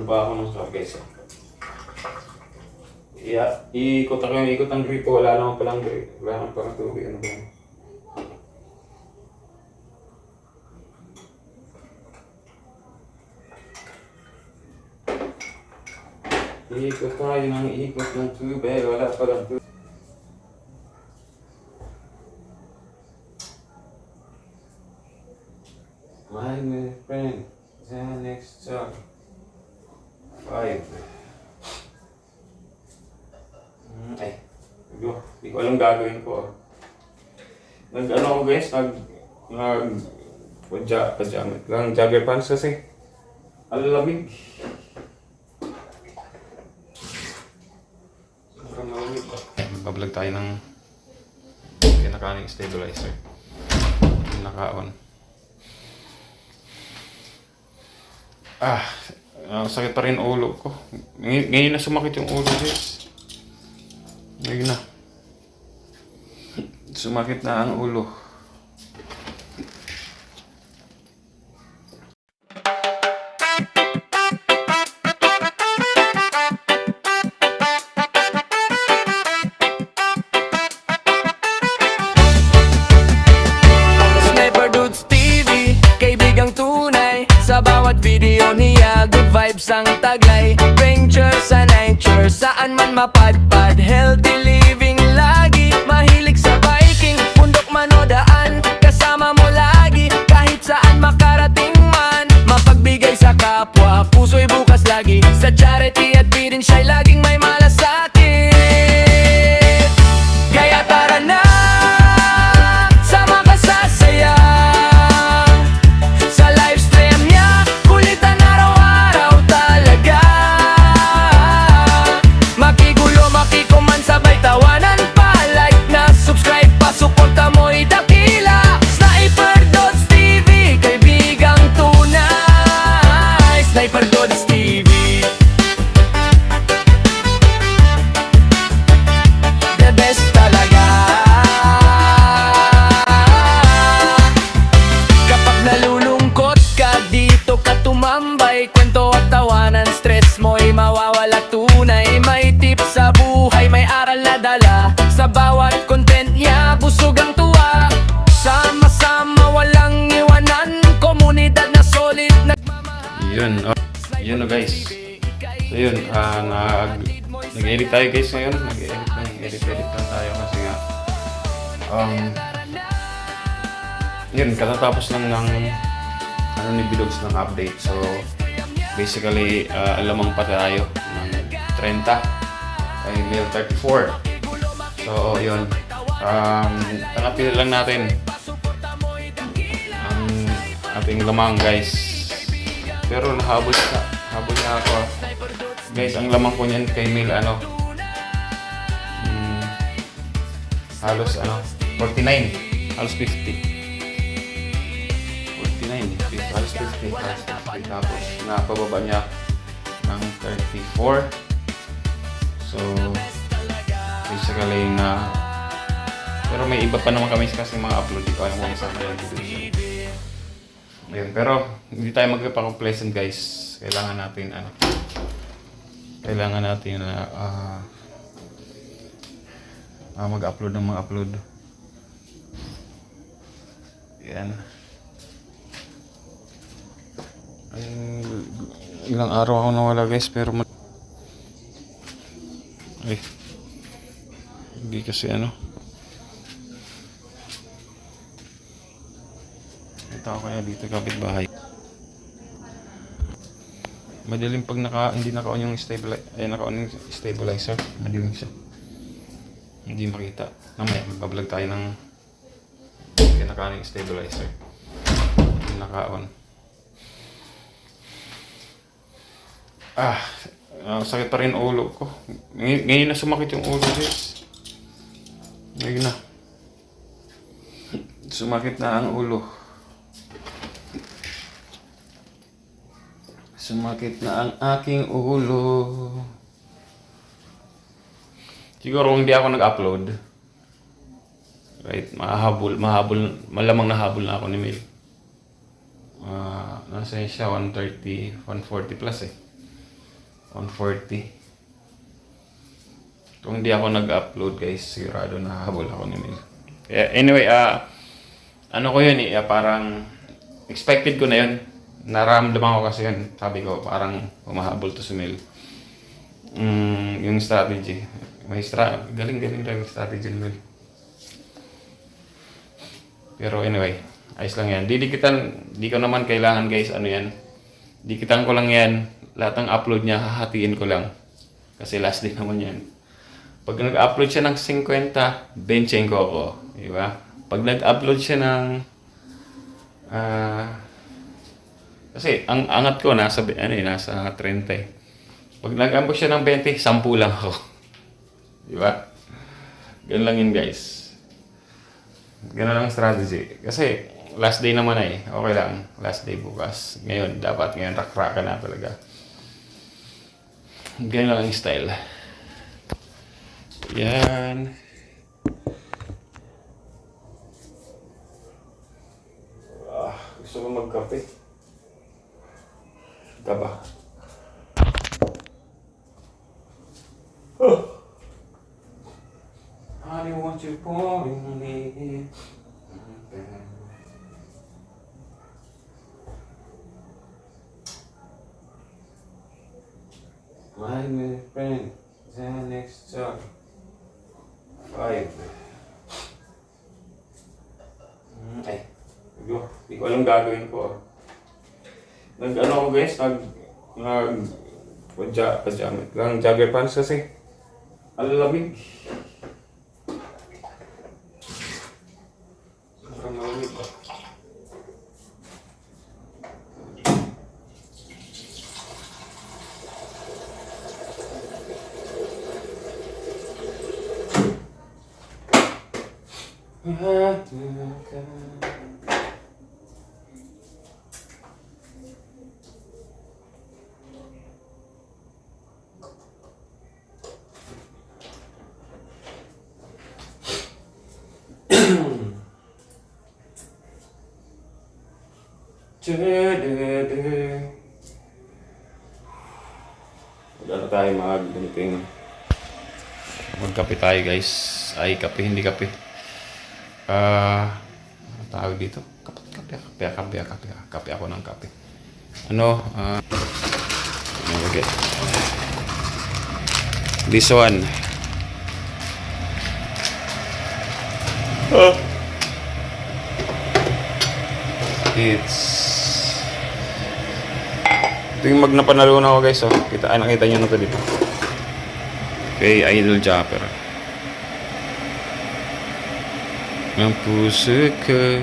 Ano pa ako ng sa guys? Iikot ako yung ikot ng gripo. Wala naman palang grip. Wala naman palang tubig. Ano ba yun? Iikot tayo ng ikot ng tubig. Wala palang tubig. My friend, the next song. 5. Ay, hindi ko alam gagawin ko. Nag-ano ako guys, pajamit lang, jogger pants kasi. Alamig. Sobrang malamig. Magbablog tayo ng kinakaning stabilizer. Naka-on. Sakit pa rin ulo ko. Ngayon na sumakit yung ulo guys. Ngayon na. Sumakit na ang ulo. Sniper Dudes TV, kaibigang tunay. Sa bawat video niya, good vibes ang taglay. Venture sa nature, saan man mapadpad. Healthy living lagi, mahilig sa biking. Bundok man o daan, kasama mo lagi. Kahit saan makarating man, mapagbigay sa kapwa. Puso'y bukas lagi, sa charity at feeding siya'y laging may malasakit. Kaya tara na, sama ka sa saya. Sa livestream niya, kulitan araw-araw talaga. Makigulo, makikuman, sabay tawanan pa. Like na, subscribe pa, suporta mo'y dakila. Sniper Dudes TV, kaibigang tunay. Sniper Dudes TV, the best talaga. Kapag nalulungkot ka, dito ka tumambay. Kwento at tawanan, stress mo'y mawawala tunay. May tips sa buhay, may aral na dala. Sa bawat content niya, busog ang tuwa. Sama-sama, walang iwanan. Komunidad na solid, Yun. Yun o guys. So yun. Nag-edit tayo guys ngayon. Nag-edit lang tayo kasi nga. Yun. Katatapos lang ng ni Bilogs ng update. So basically, alamang pa tayo ng 30 kay Mil 34. So yun. Tanggapin lang natin ang ating lamang guys. Pero habol niya ako. Guys, ang lamang ko niyan kay Mil halos 49, halos 50. 49, halos 50. Tapos napababa niya ng 34. So basically pero may iba pa naman kami kasi mga upload. Di ko alam kung saan na yung video. Ayun, pero hindi tayo magpa-complacent guys. Kailangan natin mag-upload ng mga upload. Yan. Ilang araw ako nawala guys, pero hindi kasi ito ako kaya dito kapitbahay. Madilim pag hindi naka-on yung naka-on yung stabilizer. Madilim siya. Hindi makita. Mamaya magbablog tayo ng kinakaning stabilizer. Naka-on. Sakit pa rin ulo ko. Ngayon na sumakit yung ulo guys. Ngayon na. Sumakit na ang ulo. Sumakit na ang aking ulo. Siguro hindi ako nag-upload. Right, malamang nahabol na ako ni Mil. Nasa siya 130, 140 plus eh. 140. Kung hindi ako nag-upload guys, sigurado nahahabol ako ni Mel. Anyway, ano ko yun parang expected ko na yun. Naramdaman ko kasi yun. Sabi ko, parang humahabol to si Mel. Yung strategy. Galing-galing lang yung strategy ni Mel. Pero anyway, ayos lang yan. Di ko naman kailangan guys, ano yan. Dikitan ko lang yan. Lahat ng upload niya, hahatiin ko lang. Kasi last day naman yan. Pag nag-upload siya ng 50, benching ko ako. Diba? Pag nag-upload siya ng... kasi ang angat ko nasa 30 eh. Pag nag-upload siya ng 20, 10 lang ako. Diba? Ganun lang yun guys. Ganun lang strategy. Kasi last day naman okay lang. Last day bukas. Ngayon rakrakan na talaga. Ganun lang yung style. Yan. Gusto ko magkape. Gaba. Honey, won't you pour me? My friend, the next door. 5. Hindi ko alam gagawin ko. Ako guys, pajamit lang, jogger pants kasi. Ang lamig. Sobrang malamig. Magano tayo magkape tayo guys. Ay, kape, hindi kape. Ano tawag dito? Kape ako ng kape. Okay. This one. Ito yung magnapanalo na ako guys. Nakita nyo na ito dito. Okay, Idol Japper. Ang puso ko.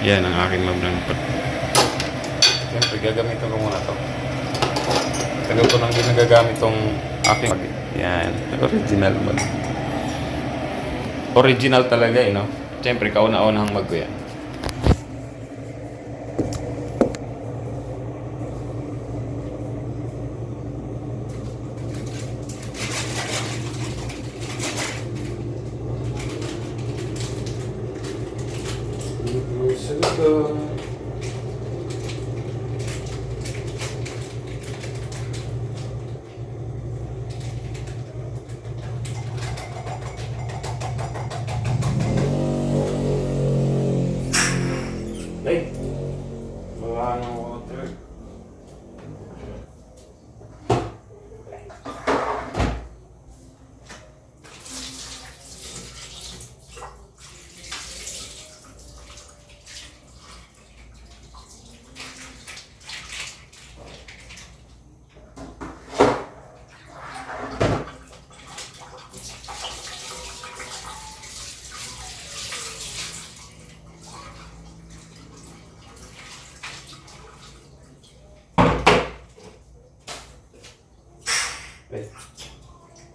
Yan ang aking magnapan. Siyempre, gagamitin ko muna ito. Tagal ko nang ginagagamit itong aking yan, original mag. Original talaga no? Siyempre, kauna-unahang mag ko yan. Ay, wala ng water.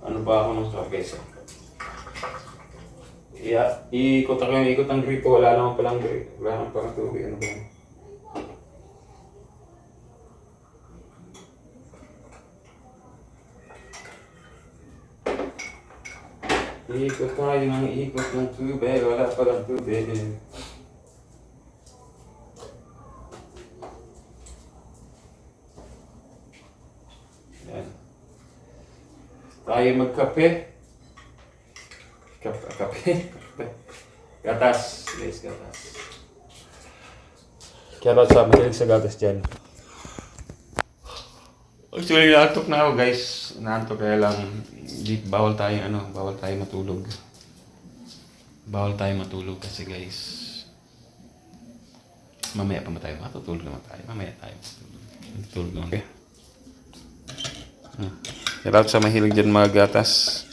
Ano ba ako ng store guys? Ikot ako yung ikot ng grip ko. Wala naman palang grip. Wala naman palang tubig. Ano ba? Ikot tayo ng ikot ng tubig. Wala palang tubig. tayo magkape. Kape. Gatas. Guys, gatas. Shoutout sa mahilig sa gatas dyan. Actually, naantok na ako guys. Naantok kaya lang. Bawal tayo matulog. Bawal tayo matulog kasi guys. Mamaya pa tayo matutulog naman tayo. Mamaya tayo matutulog naman. Okay. Shoutout sa mahilig dyan mga gatas.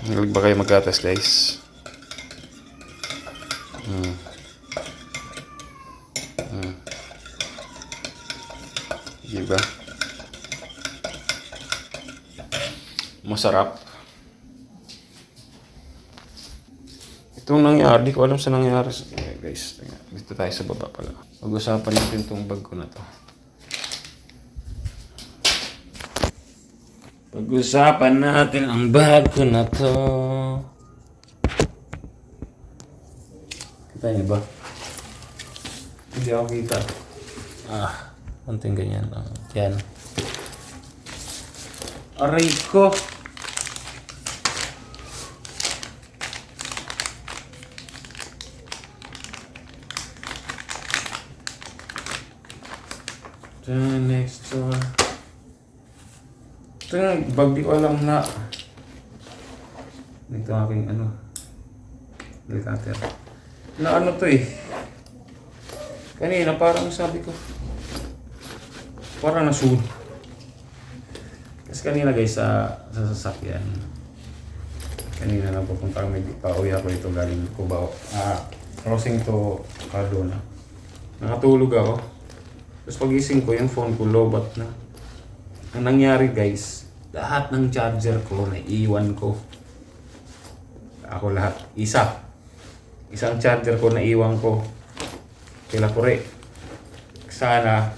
Mahilig ba kayo maggatas guys? Diba? Masarap. Itong nangyari, di ko alam sa nangyari. Guys, dito tayo sa baba pala. Pag-usapan natin itong bag ko na to. Pag-usapan natin ang bag ko na to. Kita niyo ba? Hindi ako kita. Konting ganyan. Yan. Aray ko! Then next one. Ito yung bag, di ko alam na. Ito aking cutter. Na ano to eh. Kanina parang sabi ko. Parang nasunod. Kasi kanina guys sa sasakyan. Kanina na pupunta kami. Pauwi ako ito galing Cubao. Crossing to Cardona. Nakatulog ako. Tapos pagising ko, yung phone ko lobat na. Ang nangyari guys, lahat ng charger ko naiiwan ko. Ako lahat. Isang charger ko naiiwan ko. Kila Kure. Sana,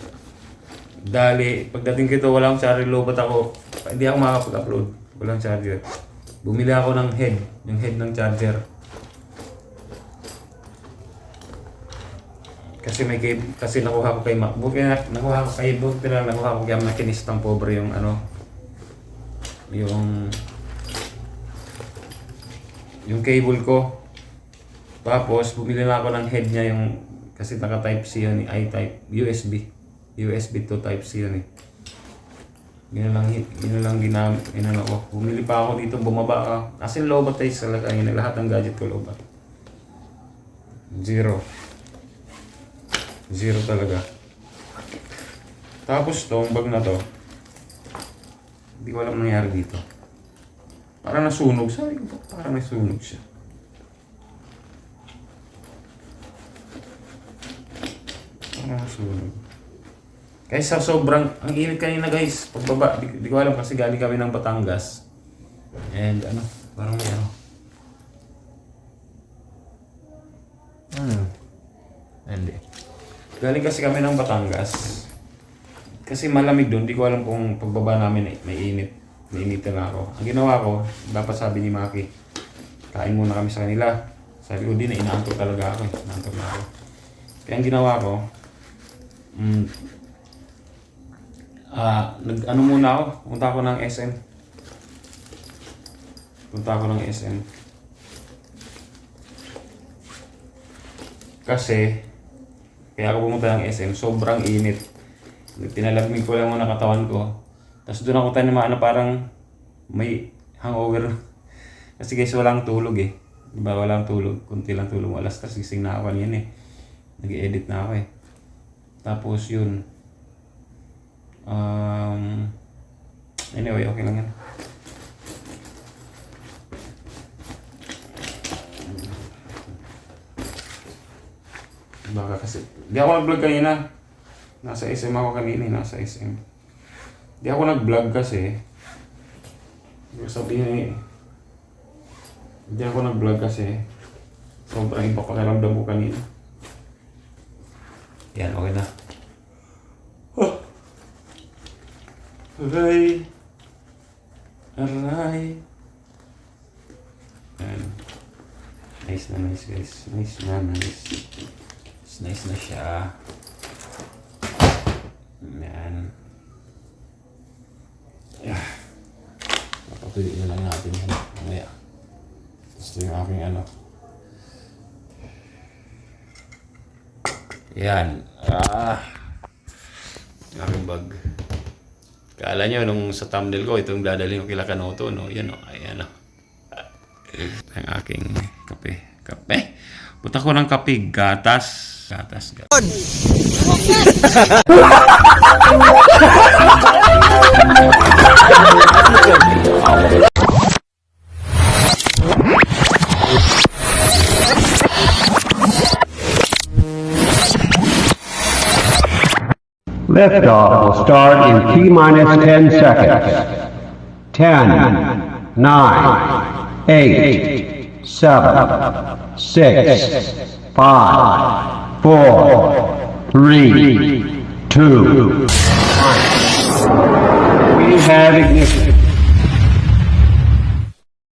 pagdating kito walang charger, lobat ako. Hindi ako makakapag-upload. Walang charger. Bumili ako ng head. Yung head ng charger. Kasi nakuha ko kay MacBook. Nakuha ko kay MacBook. Pero nakuha ko kay makinistang pobre yung yung cable ko. Tapos bumili na ako ng head niya kasi naka type C yun i-type USB to type C yun eh. Yun lang ginamit ko. Bumili pa ako dito, bumaba ka. As in lobat tayo sa lahat ng gadget ko lobat. Zero talaga. Tapos tong bag na to, hindi ko alam nangyari dito. Parang nasunog. Sabi ko, parang nasunog siya. Parang nasunog. Kaysa sobrang, ang init kanina guys, pagbaba, di ko alam kasi galing kami ng Batangas. And parang may hindi. Galing kasi kami ng Batangas. Kasi malamig doon, di ko alam kung pagbaba namin may init. Nainitan na ako. Ang ginawa ko, dapat sabi ni Maki, kain muna kami sa kanila. Sabi ko din, inaantok talaga ako. Inaantok na ako. Kaya ang ginawa ko, muna ako. Punta ako ng SM. Kasi, kaya ako pumunta ng SM, sobrang init. Pinalamig ko lang muna katawan ko. Tapos doon ako tanimaan na parang may hangover. Kasi guys, walang tulog eh. Diba walang tulog? Kunti lang tulog. Alas 3 gising na ako kanina eh. Nag-edit na ako eh. Tapos yun. Anyway, okay lang yan. Baka kasi, di ako nag-vlog kanina. Nasa SM ako kanina, nasa SM. Di ako nag-vlog kasi. Sabihin hindi ako nag-vlog kasi. Sobrang iba pakiramdam ko kanina. Yan, okay na. Aray. Yan. Nice guys. Nice. Nice na siya. Yan. Patuloy na lang natin yan. Mamaya. Tapos ito yung aking ano. Yan. Yung aking bag. Kala nyo nung sa thumbnail ko, itong dadalhin ko kila Kanoto, no? Yan o. Ayan o. Ang aking kape. Kape? Buta ko ng kape. Gatas. Gatas. Liftoff will start in T-minus 10 seconds. 10, 9, 8, 7, 6, 5, 4, 3, 2, 1. We have ignition.